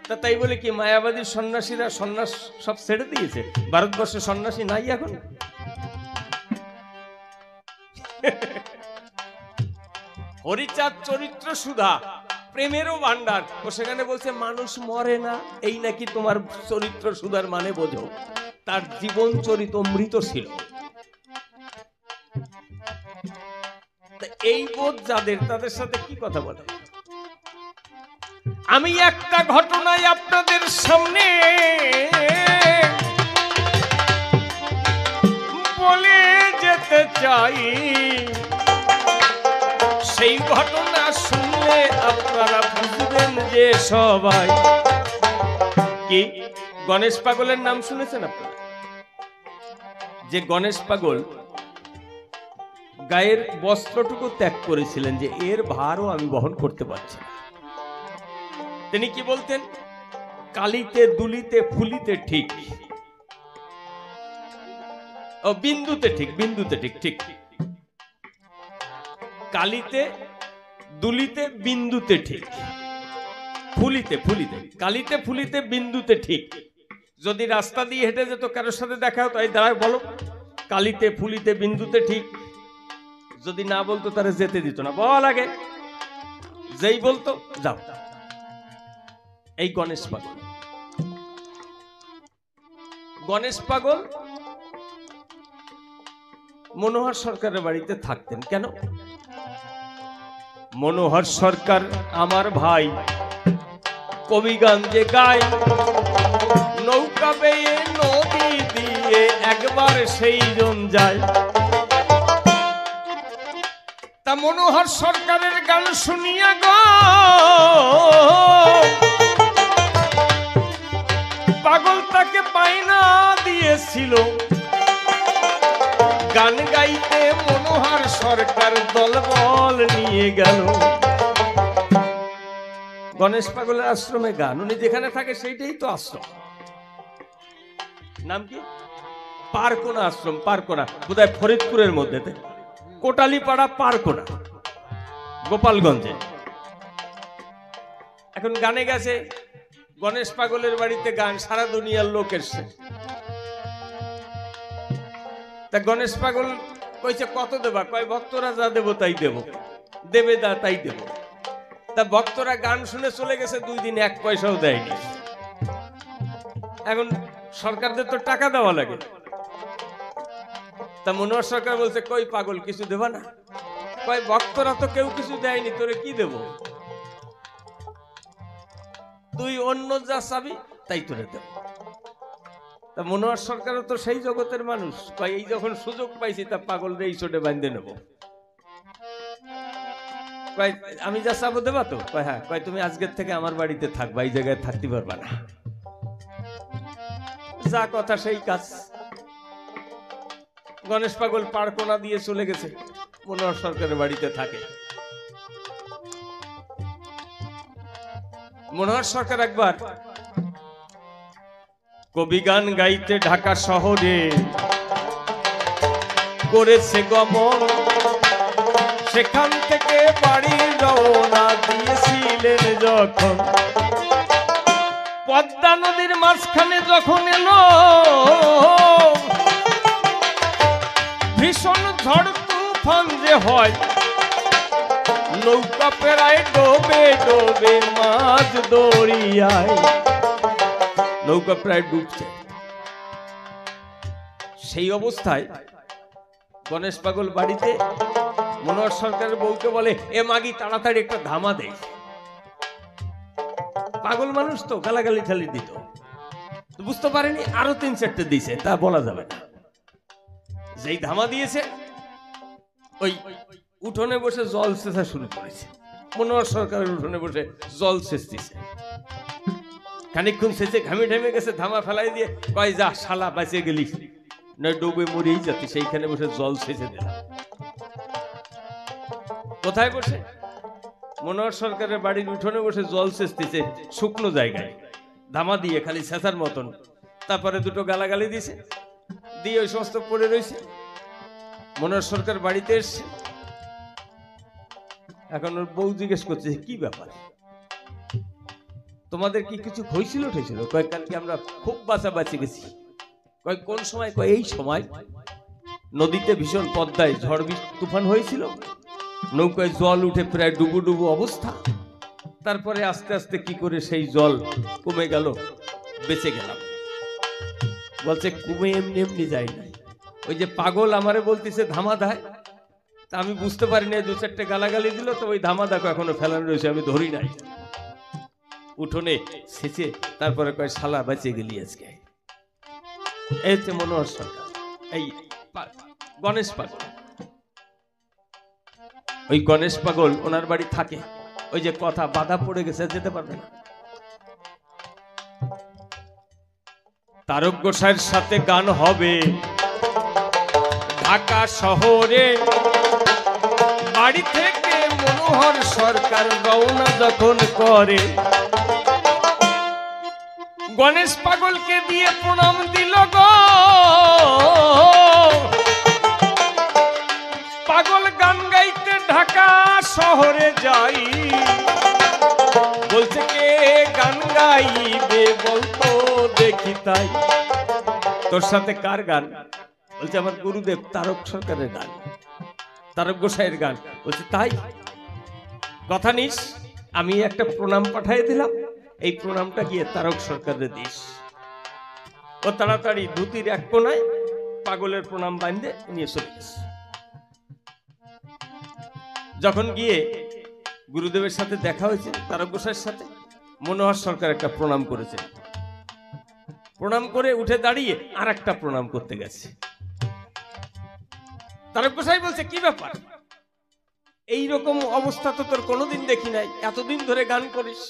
তা তাই বলে কি মায়াবাদী সন্ন্যাসীরা সন্ন্যাস সব ছেড়ে দিয়েছে? ভারতবর্ষে সন্ন্যাসী নাই এখন? হরিচাঁদ চরিত্র সুধা প্রেমেরও ভান্ডার, ও সেখানে বলছে মানুষ মরে না, এই নাকি তোমার চরিত্র সুধার মানে বোঝো। তার জীবন চরিত মৃত ছিল। এই বোধ যাদের, তাদের সাথে কি কথা বলে? আমি একটা ঘটনায় আপনাদের সামনে বলে যেতে চাই, সেই ঘটনা শুনলে আপনারা বুঝবেন যে সবাই কি। গণেশ পাগলের নাম শুনেছেন আপনারা? যে গণেশ পাগল গায়ের বস্ত্রটুকু ত্যাগ করেছিলেন যে এর ভারও আমি বহন করতে পারছি না। তিনি কি বলতেন? কালিতে দুলিতে ফুলিতে ঠিক, ও বিন্দুতে ঠিক, বিন্দুতে ঠিক, ঠিক কালিতে দুলিতে বিন্দুতে ঠিক, ফুলিতে ফুলিতে, কালিতে ফুলিতে বিন্দুতে ঠিক। যদি রাস্তা দিয়ে হেঁটে যেত, কারোর সাথে দেখা হতো, এই দাঁড়ায় বলো কালিতে ফুলিতে বিন্দুতে ঠিক, যদি না বলতো তারা যেতে দিত না, বল আগে, যেই বলতো যাও। এই গণেশ পাগল, গণেশ পাগল মনোহর সরকারের বাড়িতে থাকতেন। কেন? মনোহর সরকার আমার ভাই, কবিগান যে গায়, নৌকা বেয়ে নদী দিয়ে একবার সেই জন যায়। তা মনোহর সরকারের গান শুনিয়া গো পাগল তাকে বাইনা দিয়েছিল, গান গাইতে মনোহর সরকার দলবল নিয়ে গেল। গণেশ পাগলের আশ্রমে গান, উনি যেখানে থাকে সেইটাই তো আশ্রম। নাম কি? পারকোনা আশ্রম। পারকোনা বোধহয় ফরিদপুরের মধ্যে, কোটালীপাড়া পারকোনা, গোপালগঞ্জে। এখন গানে গেছে গণেশ পাগলের বাড়িতে গান, সারা দুনিয়ার লোক এসছে। তা গণেশ পাগল কইছে কত দেবা? কয় ভক্তরা যা দেবো তাই দেব, দেবে দা তাই দেব। তা ভক্তরা গান শুনে চলে গেছে, 2 দিন 1 পয়সাও দেয়নি। এখন সরকারদের তো টাকা দেওয়া লাগে। তা মনোহর সরকার বলছে কই পাগল কিছু দেবা না? কয় ভক্তরা তো কেউ কিছু দেয়নি, তোরে কি দেব? তুই অন্য যা চাবি তাই তোরে দেব। তা মনোহর সরকারও তো সেই জগতের মানুষ, কয় এই যখন সুযোগ পাইছি তা পাগল রে এই চোটে বাঁধে নেব। কয় আমি যা চাবো দেবা তো? কয় হ্যাঁ। কয় তুমি আজকের থেকে আমার বাড়িতে থাকবা, এই জায়গায় থাকতে পারবা না। যা কথা সেই কাজ। গণেশ পাগল পারকোনা দিয়ে চলে গেছে, মনোহর সরকারের বাড়িতে থাকে। মনোহর সরকার একবার কবি গান গাইতে ঢাকা শহরে করেছে গমন, সেখান থেকে বাড়ি রওনা দিয়েছিলেন যখন, পদ্মা নদীর মাঝখানে যখন এলো ভীষণ ঝড় তুফান যে হয়, নৌকা প্রায় ডোবে ডোবে মাঝ দরিয়ায়, নৌকা প্রায় ডুবছে। সেই অবস্থায় গণেশ পাগল বাড়িতে মনোহর সরকারের বউকে বলে, এ মাগি তাড়াতাড়ি একটা ধামা দে। পাগল মানুষ তো গালাগালি ঠালি দিত, বুঝতে পারেনি, আরো 3-4টে দিয়েছে, তা বলা যাবে না। যেই ধামা দিয়েছে ওই উঠোনে বসে জল সেচা শুরু করেছে। মনোহর সরকারের উঠোনে বসে জল সেচতেছে। খানিকক্ষণ সেচে ঘামে ঢেমে গেছে, ধামা ফেলাই দিয়ে কয় যা শালা বাঁচে গেলি, নয় ডুবে মরেই যাতি। সেইখানে বসে জল সেচে দিলাম। কোথায় বসে? মনোহর সরকারের বাড়ির উঠোনে বসে জল সেচতেছে, শুকনো জায়গায় ধামা দিয়ে খালি সেচার মতন। তারপরে 2টো গালাগালি দিছে, দিয়ে ওই সমস্ত পড়ে রয়েছে। মনোহর সরকার বাড়িতে এসছে, এখন ওর বউ জিজ্ঞেস করছে কি ব্যাপার, তোমাদের কি কিছু হয়েছিল ঠেছিল? কয় কালকে আমরা খুব বাঁচাবাঁচি গেছি। কয় কোন সময়? কয় এই সময় নদীতে ভীষণ পদ্মায় ঝড় তুফান হয়েছিল, নৌকায় জল উঠে প্রায় ডুবু ডুবু অবস্থা। তারপরে আস্তে আস্তে কি করে সেই জল কমে গেল, বেঁচে গেলাম। বলছে কমে এমনি এমনি যায়নি, ওই যে পাগল আমারে বলতেছে ধামা দেয়, তা আমি বুঝতে পারি না, 2-4টে গালাগালি দিল, তো ওই ধামা দেখো এখনো ফেলানো রয়েছে, আমি ধরি নাই। উঠোনে সেচে তারপরে কয় শালা বাঁচে গেলি আজকে। এই হচ্ছে মনোহর সরকার, এই গণেশ পাগল। ওই গণেশ পাগল ওনার বাড়ি থাকে। ওই যে কথা বাধা পড়ে গেছে, যেতে পারবে না। তারক গোসাইয়ের সাথে গান হবে ঢাকা শহরে, বাড়ি থেকে মনোহর সরকার রওনা যখন করে, গণেশ পাগলকে দিয়ে প্রণাম দিল গো। পাগল গান গাইতে ঢাকা শহরে যাই, বলছে কে গান গাইবে বলতো দেখি তাই। তোর সাথে কার গান? বলছে আমার গুরুদেব তারক সরকারের গান, তারক গোসাইয়ের গান। বলছে তাই? কথা নিস, আমি একটা প্রণাম পাঠিয়ে দিলাম, এই প্রণামটা গিয়ে তারক সরকারের দিস। ও তাড়াতাড়ি ধুতির এক কোনায় পাগলের প্রণাম বাঁধে নিয়ে চলে গেছে। যখন গিয়ে গুরুদেবের সাথে দেখা হয়েছে, তারক গোসাইয়ের সাথে, মনোহর সরকার একটা প্রণাম করেছে। প্রণাম করে উঠে দাঁড়িয়ে আর একটা প্রণাম করতে গেছে। তারক গোসাই বলছে কি ব্যাপার, এইরকম অবস্থা তো তোর কোনোদিন দেখি নাই, এতদিন ধরে গান করিস,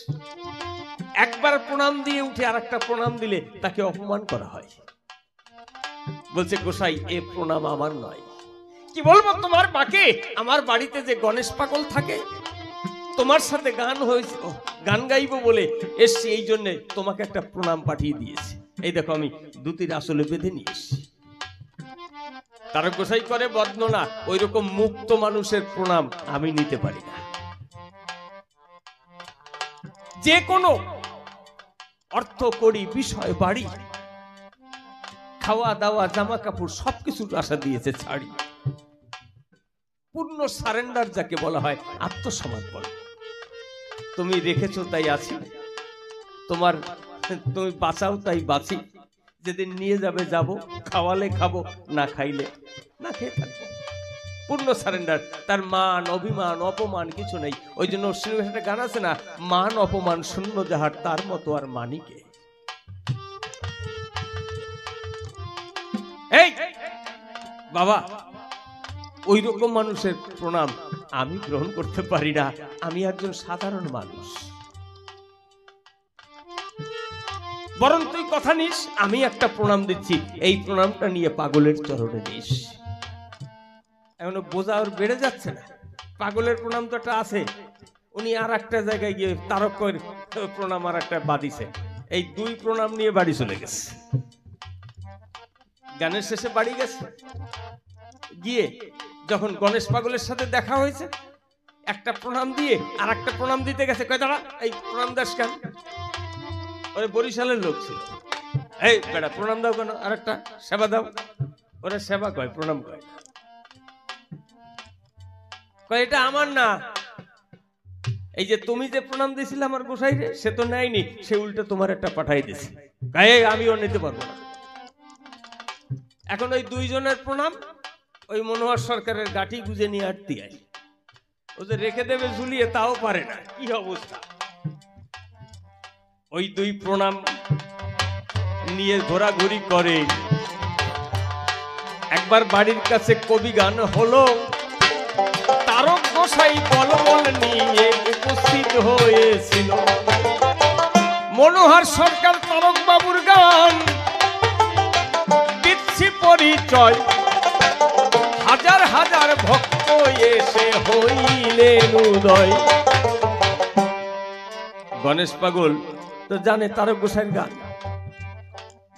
একবার প্রণাম দিয়ে উঠে আর একটা প্রণাম দিলে তাকে অপমান করা হয়। বলছে গোসাই এ প্রণাম আমার নয়। কি বলবো তোমার মাকে, আমার বাড়িতে যে গণেশ পাগল থাকে, তোমার সাথে গান হয়েছে, গান গাইবো বলে এসছি, এই জন্য তোমাকে একটা প্রণাম পাঠিয়ে দিয়েছি। এই দেখো আমি দুতির আসলে বেঁধে নিয়েছি। তারক গোসাই করে বর্ণনা, ওই রকম মুক্ত মানুষের প্রণাম আমি নিতে পারি না। যে কোনো অর্থ করি, বিষয় বাড়ি, খাওয়া দাওয়া, জামা কাপড় সবকিছুর আশা দিয়েছে ছাড়ি। পূর্ণ সারেন্ডার যাকে বলা হয়, আত্মসমর্পণ। তুমি রেখেছো তাই আছি, তোমার তুমি বাঁচাও তাই বাঁচি। যেদিন নিয়ে যাবে যাব, খাওয়ালে খাবো, না খাইলে না খেয়ে থাকবো। পূর্ণ সারেন্ডার। তার মান অভিমান অপমান কিছু নেই। ওই জন্য একটা গান আছে না, মান অপমান শূন্য যাহার তার মতো আর মানিকে। এই বাবা, ওই রকম মানুষের প্রণাম আমি গ্রহণ করতে পারি না। আমি একজন সাধারণ মানুষ। বরং তুই কথা নিস, আমি একটা প্রণাম দিচ্ছি, এই প্রণামটা নিয়ে পাগলের চরণে দিস। এখন বোঝা ওর বেড়ে যাচ্ছে না। পাগলের প্রণাম তো একটা আছে, উনি আর একটা জায়গায় গিয়ে তারকের প্রণাম আর একটা বাদিছে। এই দুই প্রণাম নিয়ে বাড়ি চলে গেছে। গানের শেষে বাড়ি গেছে, গিয়ে যখন গণেশ পাগলের সাথে দেখা হয়েছে, একটা প্রণাম দিয়ে আর একটা প্রণাম দিতে গেছে। কয় দাঁড়া, এই প্রণাম দাস কেন? ওই বরিশালের লোক ছিল। এই বেটা প্রণাম দাও কেন? আর একটা সেবা দাও। ওরা সেবা কয়, প্রণাম কয়। এটা আমার না, এই যে তুমি যে প্রণাম দিয়েছিলে আমার গোসাই রে, সে তো নেয়নি, সে উল্টে তোমার একটা পাঠাই দিয়েছে। আমিও নিতে পারবো না। এখন ওই দুইজনের প্রণাম ওই মনোহর সরকারের গাঠি গুজে নিয়ে আটতে আই। ও যে রেখে দেবে ঝুলিয়ে, তাও পারে না। কি অবস্থা! ওই দুই প্রণাম নিয়ে ঘোরাঘুরি করে। একবার বাড়ির কাছে কবি গান হলো, তারক গোসাই বলবল নিয়ে উপস্থিত হয়েছিল। মনোহর সরকার তারক বাবুর গান দিচ্ছি পরিচয়, হাজার হাজার ভক্ত এসে হইলেন উদয়। গণেশ পাগল তো জানে তারক গোসাইয়ের গান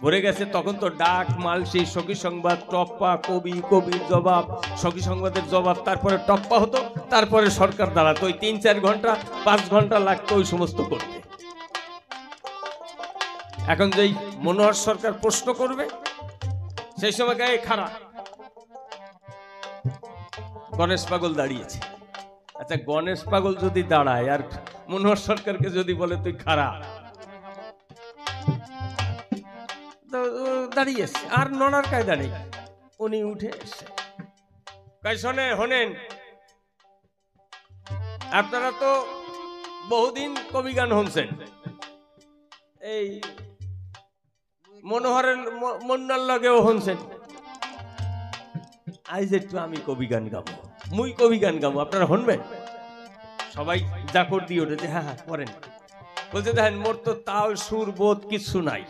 ভরে গেছে। তখন তো ডাক, মালসি, সখী সংবাদ, টপ্পা, কবি, কবির জবাব, সখী সংবাদের জবাব, তারপরে টপ্পা হতো, তারপরে সরকার দাঁড়াতো। ওই 3-4 ঘন্টা 5 ঘন্টা লাগতো ওই সমস্ত করতে। এখন যেই মনোহর সরকার প্রশ্ন করবে, সেই সময় গায়ে খাড়া গণেশ পাগল দাঁড়িয়েছে। আচ্ছা, গণেশ পাগল যদি দাঁড়ায় আর মনোহর সরকারকে যদি বলে তুই খাড়া, দাঁড়িয়েছে আর নড়ার কায়দা নেই। উনি উঠে এসে শোনেন, আপনারা তো বহুদিন কবি গান শুনছেন, এই মনোহরের মন্নার লগেও শুনছেন। আজ একটু আমি কবি গান গাবো, মুই কবি গান গাবো, আপনারা শুনবেন? সবাই জাকর দিয়ে উঠেছে, হ্যাঁ হ্যাঁ করেন। বলছে দেখেন, মোর তো তাল সুর বোধ কিছু নাই,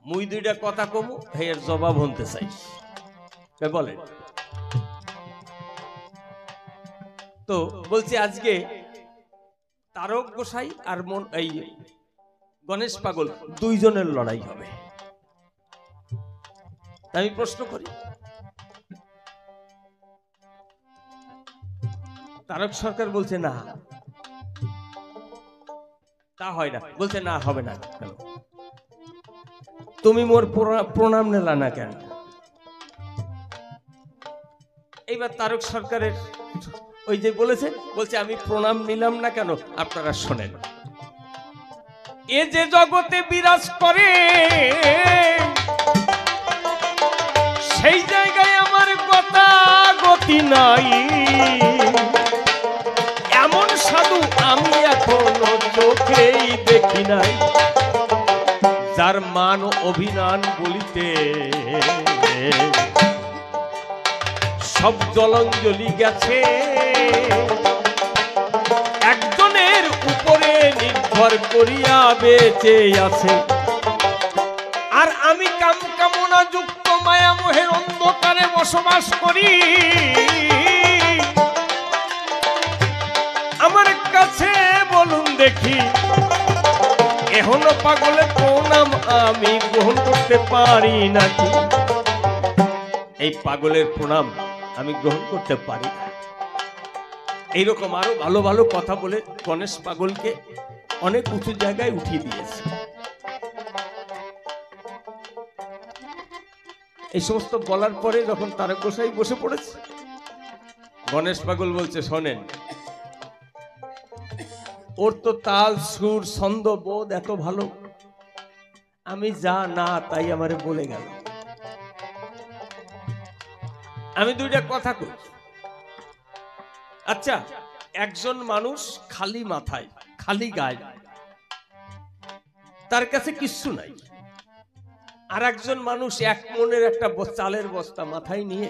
মুই দুইটা কথা কমু, এর জবাব শুনতে চাই। বলেন। তো বলছি আজকে তারক গোসাই আর এই গণেশ পাগল দুইজনের লড়াই হবে। আমি প্রশ্ন করি, তারক সরকার বলছে না, তা হয় না। বলছে না, হবে না। কেন? তুমি মোর প্রণাম নিলা না কেন? এইবার তারক সরকারের ওই যে বলছে আমি প্রণাম নিলাম না কেন, আপনারা শোনেন। এ যে জগতে বিরাজ করে সেই জায়গায় আমার কথা গতি নাই, এমন সাধু আমি এখনো চোখেই দেখি নাই, যার মান অভিমান বলিতে সব জলাঞ্জলি গেছে, একজনের উপরে নির্ভর করিয়া বেঁচে আছে। আর আমি কাম কামনা যুক্ত মায়া মোহের অন্ধকারে বসবাস করি, আমার কাছে বলুন দেখি এখনো পাগলের প্রণাম আমি গ্রহণ করতে পারি নাকি? এই পাগলের প্রণাম আমি গ্রহণ করতে পারি না। এইরকম আরো ভালো ভালো কথা বলে গণেশ পাগলকে অনেক উঁচু জায়গায় উঠিয়ে দিয়েছে। এই সমস্ত বলার পরে যখন তারক গোসাই বসে পড়েছে, গণেশ পাগল বলছে শোনেন, ওর তো তাল সুর ছন্দ বোধ এত ভালো, আমি যা না তাই আমারে বলে গেল। আমি দুইটা কথা কই। আচ্ছা, একজন মানুষ খালি মাথায় খালি গায়ে, তার কাছে কিচ্ছু নাই, আর একজন মানুষ এক মনের একটা চালের বস্তা মাথায় নিয়ে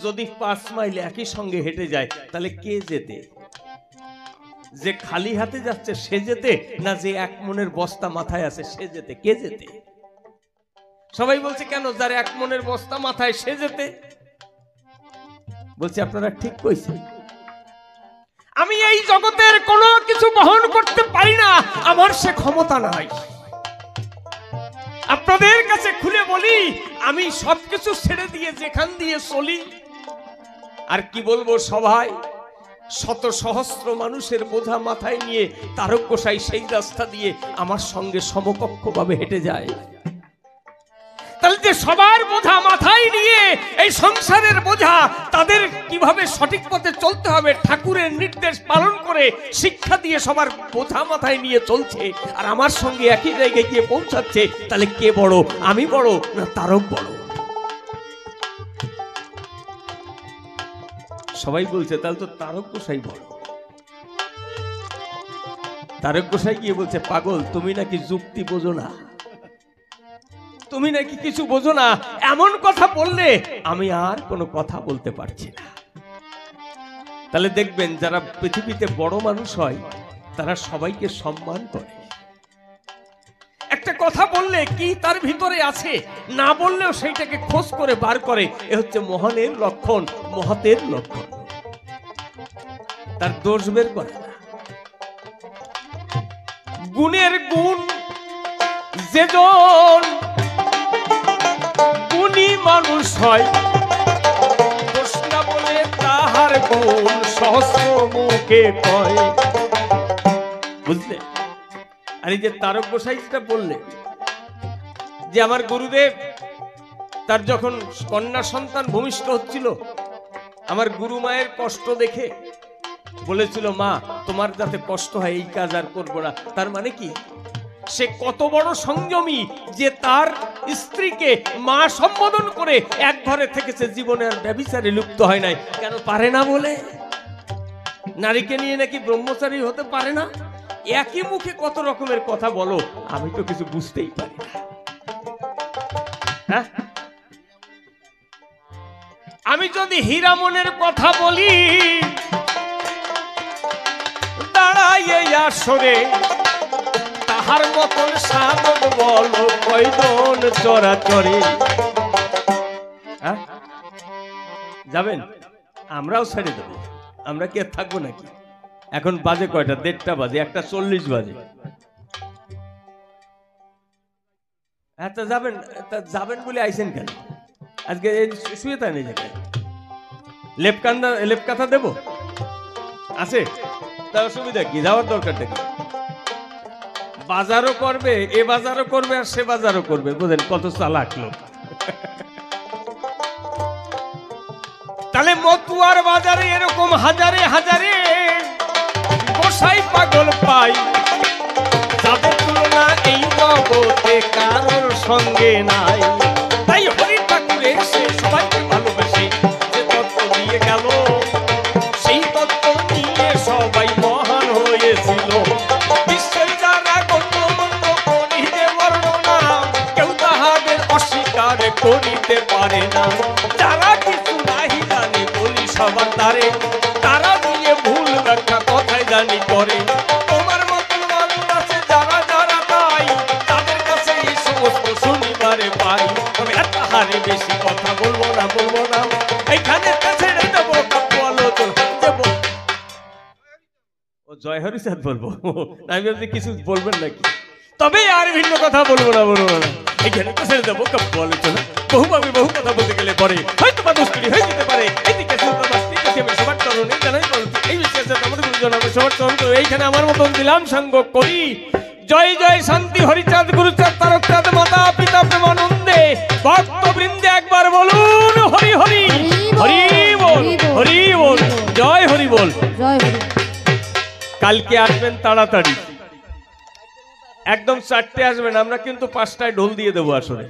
যদি 5 মাইল একই সঙ্গে হেঁটে যায়, তাহলে কে যেতে? যে খালি হাতে যাচ্ছে সে যেতে, না যে এক মনের বস্তা মাথায় আছে সে যেতে? কে যেতে? সবাই বলছে কেন, যার এক মনের বস্তা মাথায় সে যেতে। বলছে আপনারা ঠিক কইছেন, আমি এই জগতের কোনো কিছু বহন করতে পারি না, আমার সে ক্ষমতা নাই। আপনাদের কাছে খুলে বলি, আমি সবকিছু ছেড়ে দিয়ে যেখান দিয়ে চলি, আর কি বলবো সবাই, শত সহস্র মানুষের বোঝা মাথায় নিয়ে তারক গোসাই সেই রাস্তা দিয়ে আমার সঙ্গে সমকক্ষ ভাবে হেঁটে যায়। তাহলে যে সবার বোঝা মাথায় নিয়ে এই সংসারের বোঝা তাদের কিভাবে সঠিক পথে চলতে হবে ঠাকুরের নির্দেশ পালন করে শিক্ষা দিয়ে সবার বোঝা মাথায় নিয়ে চলছে, আর আমার সঙ্গে একই জায়গায় গিয়ে পৌঁছাচ্ছে, তাহলে কে বড়? আমি বড় না তারক বড়? সবাই বলছে তাহলে তো তারক গোসাই বড়। তারক গোসাই গিয়ে বলছে পাগল, তুমি নাকি যুক্তি বোঝো না, তুমি নাকি কিছু বোঝো না, এমন কথা বললে আমি আর কোনো কথা বলতে পারছি না। তাহলে দেখবেন যারা পৃথিবীতে বড় মানুষ হয় তারা সবাইকে সম্মান করে। একটা কথা বললে কি তার ভিতরে আছে না বললেও সেইটাকে খোঁজ করে বার করে, এ হচ্ছে মহানের লক্ষণ, মহতের লক্ষণ। তার দোষ বের করে না। গুণের গুণ যেজন গুণী মানুষ হয়, দোষ না বলে তাহার গুণ সহস্র মুখে কয়। বুঝলে? আর এই যে তারক গোসাইটা বললে যে আমার গুরুদেব তার যখন কন্যা সন্তান ভূমিষ্ঠ হচ্ছিল, আমার গুরু মায়ের কষ্ট দেখে বলেছিল মা তোমার যাতে কষ্ট হয় এই কাজ আর করবো না। তার মানে কি সে কত বড় সংযমী যে তার স্ত্রীকে মা সম্বোধন করে এক ঘরে থেকেছে, জীবনে আর ব্যভিচারে লিপ্ত হয় নাই। কেন? পারে না বলে। নারীকে নিয়ে নাকি ব্রহ্মচারী হতে পারে না। একই মুখে কত রকমের কথা বলো, আমি তো কিছু বুঝতেই পারি না। হ্যাঁ, আমি যদি হীরামনের কথা বলি, দাঁড়াইয়ে আসরে তাহার মতন সাধক বল কয়জন চরাচরে। যাবেন? আমরাও ছেড়ে দেব, আমরা কি আর থাকবো নাকি? এখন বাজে কয়টা? 1:30 বাজে, 1:40 বাজে। হ্যাঁ, তা যাবেন বলে আইছেন কেন? আজকে শুয়ে তাই নেই জায়গায় লেপ কাঁথা দেবো আছে, তা অসুবিধা কি? যাওয়ার দরকারটা কি? বাজারও করবে, এ বাজারও করবে আর সে বাজারও করবে, বুঝেন কত চালাক লোক। তাহলে মতুয়ার বাজারে এরকম হাজারে হাজারে গোসাই পাগল পাই, যাদের তুলনা এই জগতে কারোর সঙ্গে নাই। তাই হরি ঠাকুর এসে সবাইকে ভালোবেসে যে তত্ত্ব দিয়ে গেল, সেই তত্ত্ব নিয়ে সবাই মহান হয়েছিল। বিশ্বের যারা গণ্যমান্য করিতে বর্ণনা, কেউ তাহাদের অস্বীকার করিতে পারে না। যারা কিছু নাহি জানে বলি সবার দ্বারে, তারা দিয়ে ভুল ব্যাখ্যা কথাই জানি করে। তোমার মতন মানুষ আছে যারা যারা তাই, তাদের কাছে এই সমস্ত শুনিবারে পাই। তবে তাহারে বেশি কথা বলবো না, এইখানে ছেড়ে দেবো, কাব্য আলোচনা দেবো। ও জয় হরিচাঁদ বলবো, আমি ভাবছি কিছু বলবেন নাকি। তবে আর ভিন্ন কথা বলবো না, এখানে তো ছেড়ে দেবো, কাব্য আলোচনা। বহুভাবে বহু কথা বলতে গেলে পরে হয়তো বা দুষ্করি হয়ে যেতে পারে। এদিকে সবার চরণে জানাই বলছি, এই বিশ্বাসে আমাদের গুরুজন আমার সবার চরণ তো এইখানে আমার মতন দিলাম সঙ্গ করি। জয় জয় শান্তি হরিচাঁদ গুরুচাঁদ তারকচাঁদ মাতা পিতা প্রেমানন্দে ভক্ত বৃন্দে একবার বলুন হরি হরি হরি বল, হরি বল, জয় হরি বল, জয় হরি। কালকে আসবেন তাড়াতাড়ি, একদম 4টে আসবেন, আমরা কিন্তু 5টায় ঢোল দিয়ে দেবো আসলে।